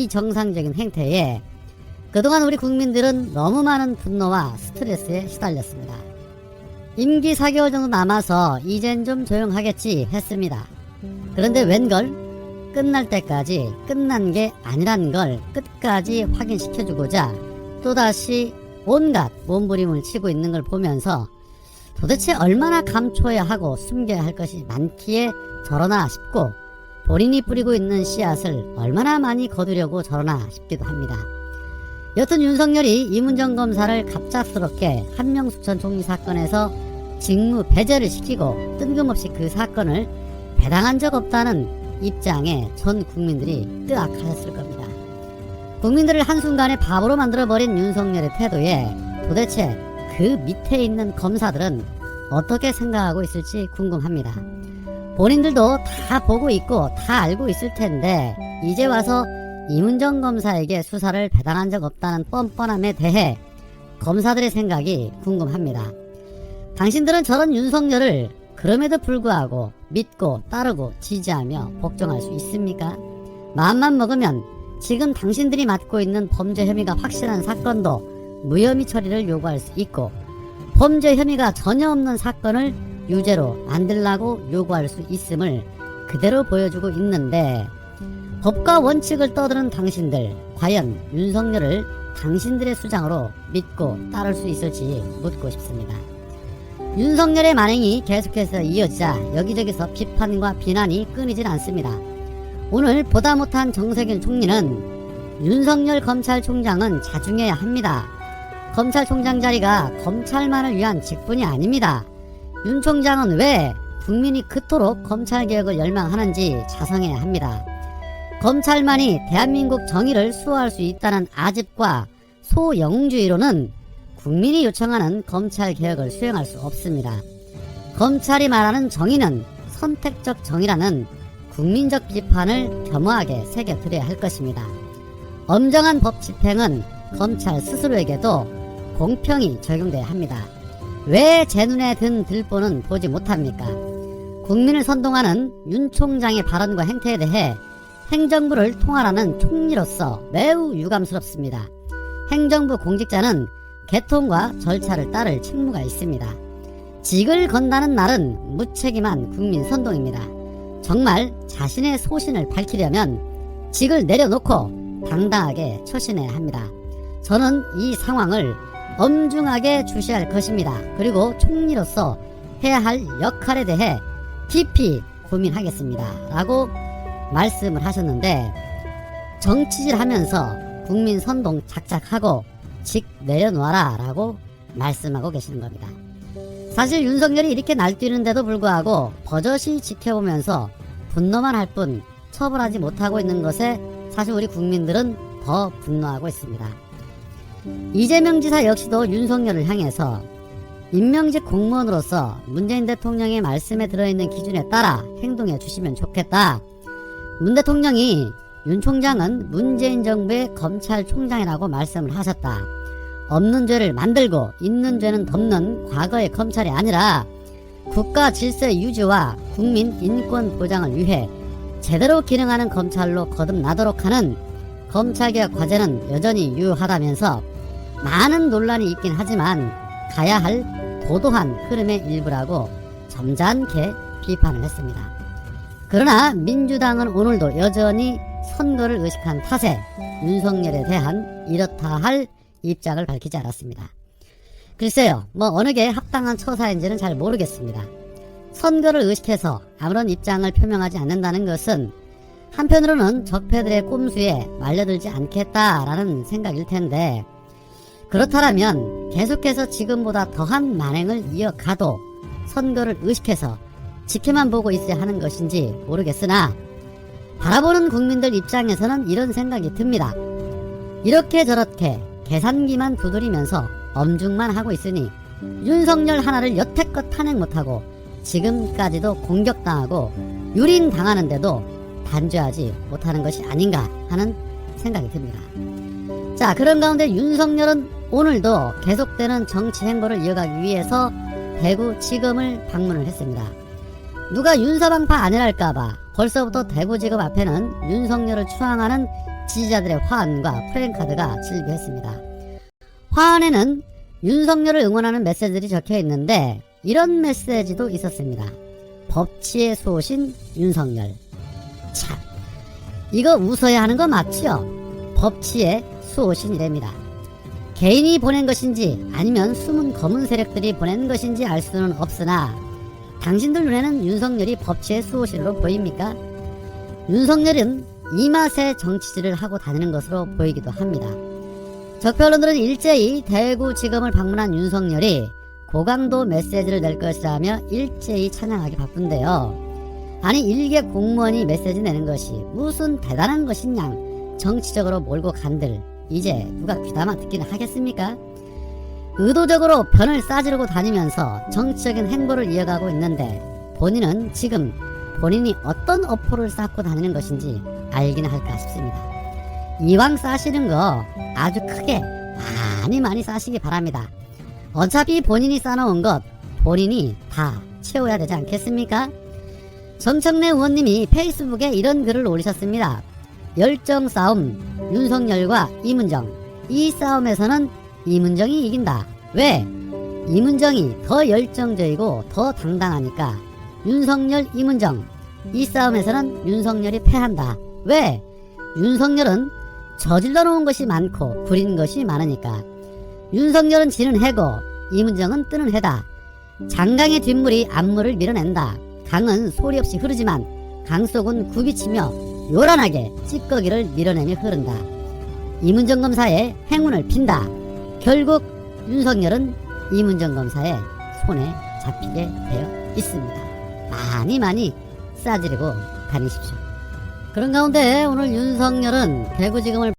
비정상적인 행태에 그동안 우리 국민들은 너무 많은 분노와 스트레스에 시달렸습니다. 임기 4개월 정도 남아서 이젠 좀 조용하겠지 했습니다. 그런데 웬걸 끝날 때까지 끝난 게 아니란 걸 끝까지 확인시켜주고자 또다시 온갖 몸부림을 치고 있는 걸 보면서 도대체 얼마나 감춰야 하고 숨겨야 할 것이 많기에 저러나 싶고 본인이 뿌리고 있는 씨앗을 얼마나 많이 거두려고 저러나 싶기도 합니다. 여튼 윤석열이 이문정 검사를 갑작스럽게 한명숙 전 총리 사건에서 직무 배제를 시키고 뜬금없이 그 사건을 배당한 적 없다는 입장에 전 국민들이 뜨악하셨을 겁니다. 국민들을 한순간에 바보로 만들어버린 윤석열의 태도에 도대체 그 밑에 있는 검사들은 어떻게 생각하고 있을지 궁금합니다. 본인들도 다 보고 있고 다 알고 있을 텐데 이제 와서 이문정 검사에게 수사를 배당한 적 없다는 뻔뻔함에 대해 검사들의 생각이 궁금합니다. 당신들은 저런 윤석열을 그럼에도 불구하고 믿고 따르고 지지하며 복종할 수 있습니까? 마음만 먹으면 지금 당신들이 맡고 있는 범죄 혐의가 확실한 사건도 무혐의 처리를 요구할 수 있고 범죄 혐의가 전혀 없는 사건을 유죄로 만들라고 요구할 수 있음을 그대로 보여주고 있는데 법과 원칙을 떠드는 당신들 과연 윤석열을 당신들의 수장으로 믿고 따를 수 있을지 묻고 싶습니다. 윤석열의 만행이 계속해서 이어지자 여기저기서 비판과 비난이 끊이질 않습니다. 오늘 보다 못한 정세균 총리는 윤석열 검찰총장은 자중해야 합니다. 검찰총장 자리가 검찰만을 위한 직분이 아닙니다. 윤 총장은 왜 국민이 그토록 검찰개혁을 열망하는지 자성해야 합니다. 검찰만이 대한민국 정의를 수호할 수 있다는 아집과 소영웅주의로는 국민이 요청하는 검찰개혁을 수행할 수 없습니다. 검찰이 말하는 정의는 선택적 정의라는 국민적 비판을 겸허하게 새겨드려야 할 것입니다. 엄정한 법 집행은 검찰 스스로에게도 공평히 적용돼야 합니다. 왜 제 눈에 든 들보는 보지 못합니까? 국민을 선동하는 윤 총장의 발언과 행태에 대해 행정부를 통할하는 총리로서 매우 유감스럽습니다. 행정부 공직자는 개통과 절차를 따를 책무가 있습니다. 직을 건다는 날은 무책임한 국민 선동입니다. 정말 자신의 소신을 밝히려면 직을 내려놓고 당당하게 처신해야 합니다. 저는 이 상황을 엄중하게 주시할 것입니다. 그리고 총리로서 해야 할 역할에 대해 깊이 고민하겠습니다. 라고 말씀을 하셨는데 정치질 하면서 국민 선동 작작하고 직 내려놓아라 라고 말씀하고 계시는 겁니다. 사실 윤석열이 이렇게 날뛰는데도 불구하고 버젓이 지켜보면서 분노만 할 뿐 처벌하지 못하고 있는 것에 사실 우리 국민들은 더 분노하고 있습니다. 이재명 지사 역시도 윤석열을 향해서 임명직 공무원으로서 문재인 대통령의 말씀에 들어있는 기준에 따라 행동해 주시면 좋겠다. 문 대통령이 윤 총장은 문재인 정부의 검찰총장이라고 말씀을 하셨다. 없는 죄를 만들고 있는 죄는 덮는 과거의 검찰이 아니라 국가 질서 유지와 국민 인권 보장을 위해 제대로 기능하는 검찰로 거듭나도록 하는 검찰개혁 과제는 여전히 유효하다면서 많은 논란이 있긴 하지만 가야 할 도도한 흐름의 일부라고 점잖게 비판을 했습니다. 그러나 민주당은 오늘도 여전히 선거를 의식한 탓에 윤석열에 대한 이렇다 할 입장을 밝히지 않았습니다. 글쎄요, 어느 게 합당한 처사인지는 잘 모르겠습니다. 선거를 의식해서 아무런 입장을 표명하지 않는다는 것은 한편으로는 적폐들의 꼼수에 말려들지 않겠다라는 생각일 텐데 그렇다면 계속해서 지금보다 더한 만행을 이어가도 선거를 의식해서 지켜만 보고 있어야 하는 것인지 모르겠으나 바라보는 국민들 입장에서는 이런 생각이 듭니다. 이렇게 저렇게 계산기만 두드리면서 엄중만 하고 있으니 윤석열 하나를 여태껏 탄핵 못하고 지금까지도 공격당하고 유린당하는데도 단죄하지 못하는 것이 아닌가 하는 생각이 듭니다. 자, 그런 가운데 윤석열은 오늘도 계속되는 정치 행보를 이어가기 위해서 대구지검을 방문을 했습니다. 누가 윤서방파 아니랄까봐 벌써부터 대구지검 앞에는 윤석열을 추앙하는 지지자들의 화환과 프랜카드가 질비했습니다. 화환에는 윤석열을 응원하는 메시지들이 적혀 있는데 이런 메시지도 있었습니다. 법치의 수호신 윤석열. 참, 이거 웃어야 하는 거 맞죠? 법치의 수호신이랍니다. 개인이 보낸 것인지 아니면 숨은 검은 세력들이 보낸 것인지 알 수는 없으나 당신들 눈에는 윤석열이 법치의 수호신으로 보입니까? 윤석열은 이 맛에 정치질을 하고 다니는 것으로 보이기도 합니다. 적폐 언론들은 일제히 대구지검을 방문한 윤석열이 고강도 메시지를 낼 것이라며 일제히 찬양하기 바쁜데요. 아니, 일개 공무원이 메시지 내는 것이 무슨 대단한 것이냐, 정치적으로 몰고 간들 이제 누가 귀담아 듣기는 하겠습니까? 의도적으로 변을 싸지르고 다니면서 정치적인 행보를 이어가고 있는데 본인은 지금 본인이 어떤 어포를 쌓고 다니는 것인지 알기나 할까 싶습니다. 이왕 싸시는 거 아주 크게 많이 싸시기 바랍니다. 어차피 본인이 쌓아놓은 것 본인이 다 채워야 되지 않겠습니까? 정청래 의원님이 페이스북에 이런 글을 올리셨습니다. 열정 싸움 윤석열과 이문정, 이 싸움에서는 이문정이 이긴다. 왜? 이문정이 더 열정적이고 더 당당하니까. 윤석열, 이문정, 이 싸움에서는 윤석열이 패한다. 왜? 윤석열은 저질러 놓은 것이 많고 부린 것이 많으니까. 윤석열은 지는 해고 이문정은 뜨는 해다. 장강의 뒷물이 앞물을 밀어낸다. 강은 소리 없이 흐르지만 강 속은 굽이치며 요란하게 찌꺼기를 밀어내며 흐른다. 이문정 검사의 행운을 빈다. 결국 윤석열은 이문정 검사의 손에 잡히게 되어 있습니다. 많이 싸지르고 다니십시오. 그런 가운데 오늘 윤석열은 대구지검을